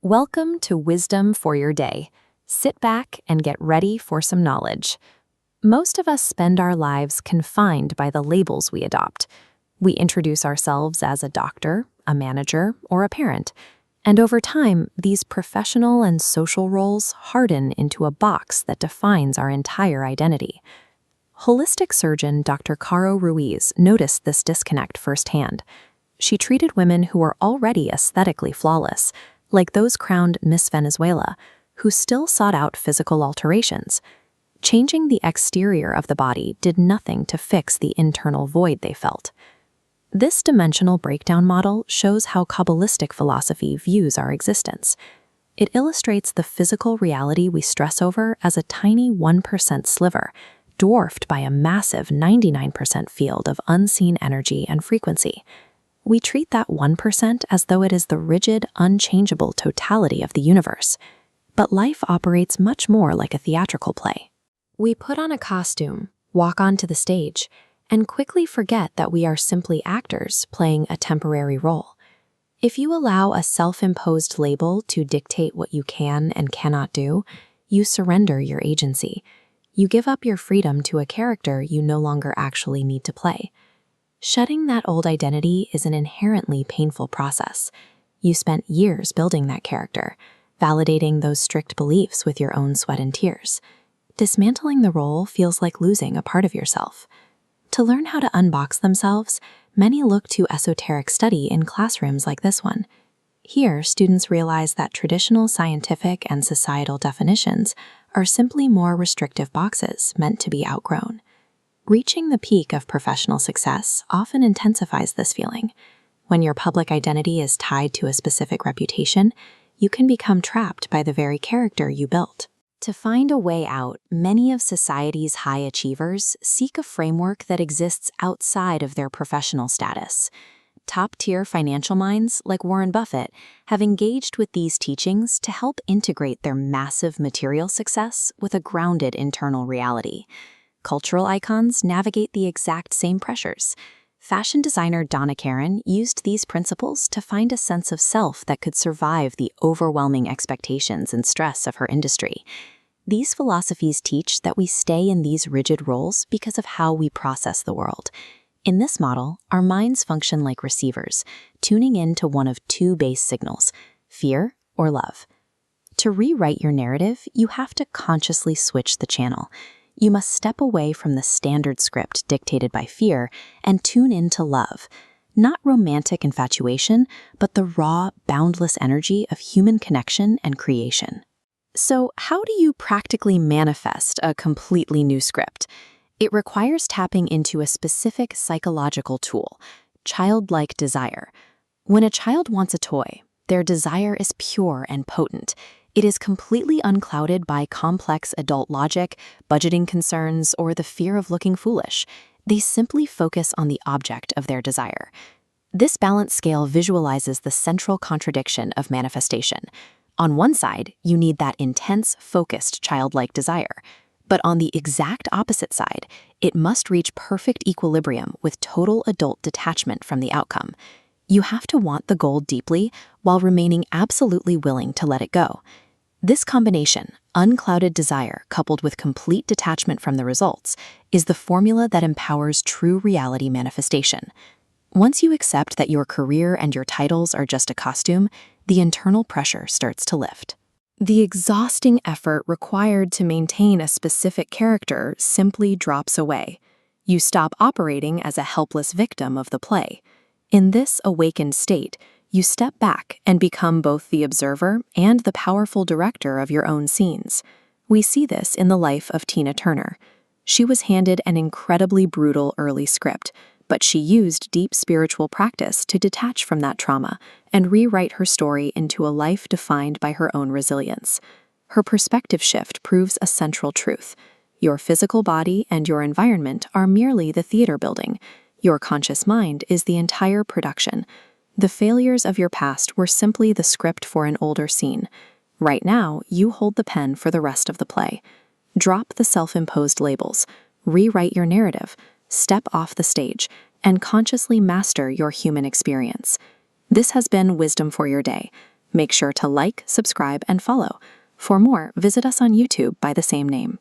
Welcome to Wisdom for Your Day. Sit back and get ready for some knowledge. Most of us spend our lives confined by the labels we adopt. We introduce ourselves as a doctor, a manager, or a parent. And over time, these professional and social roles harden into a box that defines our entire identity. Holistic surgeon Dr. Caro noticed this disconnect firsthand. She treated women who were already aesthetically flawless, like those crowned Miss Venezuela, who still sought out physical alterations. Changing the exterior of the body did nothing to fix the internal void they felt. This dimensional breakdown model shows how Kabbalistic philosophy views our existence. It illustrates the physical reality we stress over as a tiny 1% sliver, dwarfed by a massive 99% field of unseen energy and frequency. We treat that 1% as though it is the rigid, unchangeable totality of the universe. But life operates much more like a theatrical play. We put on a costume, walk onto the stage, and quickly forget that we are simply actors playing a temporary role. If you allow a self-imposed label to dictate what you can and cannot do, you surrender your agency. You give up your freedom to a character you no longer actually need to play. Shedding that old identity is an inherently painful process. You spent years building that character, validating those strict beliefs with your own sweat and tears. Dismantling the role feels like losing a part of yourself. To learn how to unbox themselves, many look to esoteric study in classrooms like this one. Here, students realize that traditional scientific and societal definitions are simply more restrictive boxes meant to be outgrown. Reaching the peak of professional success often intensifies this feeling. When your public identity is tied to a specific reputation, you can become trapped by the very character you built. To find a way out, many of society's high achievers seek a framework that exists outside of their professional status. Top-tier financial minds, like Warren Buffett, have engaged with these teachings to help integrate their massive material success with a grounded internal reality. Cultural icons navigate the exact same pressures. Fashion designer Donna Karan used these principles to find a sense of self that could survive the overwhelming expectations and stress of her industry. These philosophies teach that we stay in these rigid roles because of how we process the world. In this model, our minds function like receivers, tuning in to one of two base signals, fear or love. To rewrite your narrative, you have to consciously switch the channel. You must step away from the standard script dictated by fear and tune into love. Not romantic infatuation, but the raw, boundless energy of human connection and creation. So, how do you practically manifest a completely new script? It requires tapping into a specific psychological tool, childlike desire. When a child wants a toy, their desire is pure and potent. It is completely unclouded by complex adult logic, budgeting concerns, or the fear of looking foolish. They simply focus on the object of their desire. This balance scale visualizes the central contradiction of manifestation. On one side, you need that intense, focused, childlike desire. But on the exact opposite side, it must reach perfect equilibrium with total adult detachment from the outcome. You have to want the goal deeply while remaining absolutely willing to let it go. This combination, unclouded desire coupled with complete detachment from the results, is the formula that empowers true reality manifestation. Once you accept that your career and your titles are just a costume, the internal pressure starts to lift. The exhausting effort required to maintain a specific character simply drops away. You stop operating as a helpless victim of the play. In this awakened state, you step back and become both the observer and the powerful director of your own scenes. We see this in the life of Tina Turner. She was handed an incredibly brutal early script, but she used deep spiritual practice to detach from that trauma and rewrite her story into a life defined by her own resilience. Her perspective shift proves a central truth. Your physical body and your environment are merely the theater building. Your conscious mind is the entire production. The failures of your past were simply the script for an older scene. Right now, you hold the pen for the rest of the play. Drop the self-imposed labels, rewrite your narrative, step off the stage, and consciously master your human experience. This has been Wisdom for Your Day. Make sure to like, subscribe, and follow. For more, visit us on YouTube by the same name.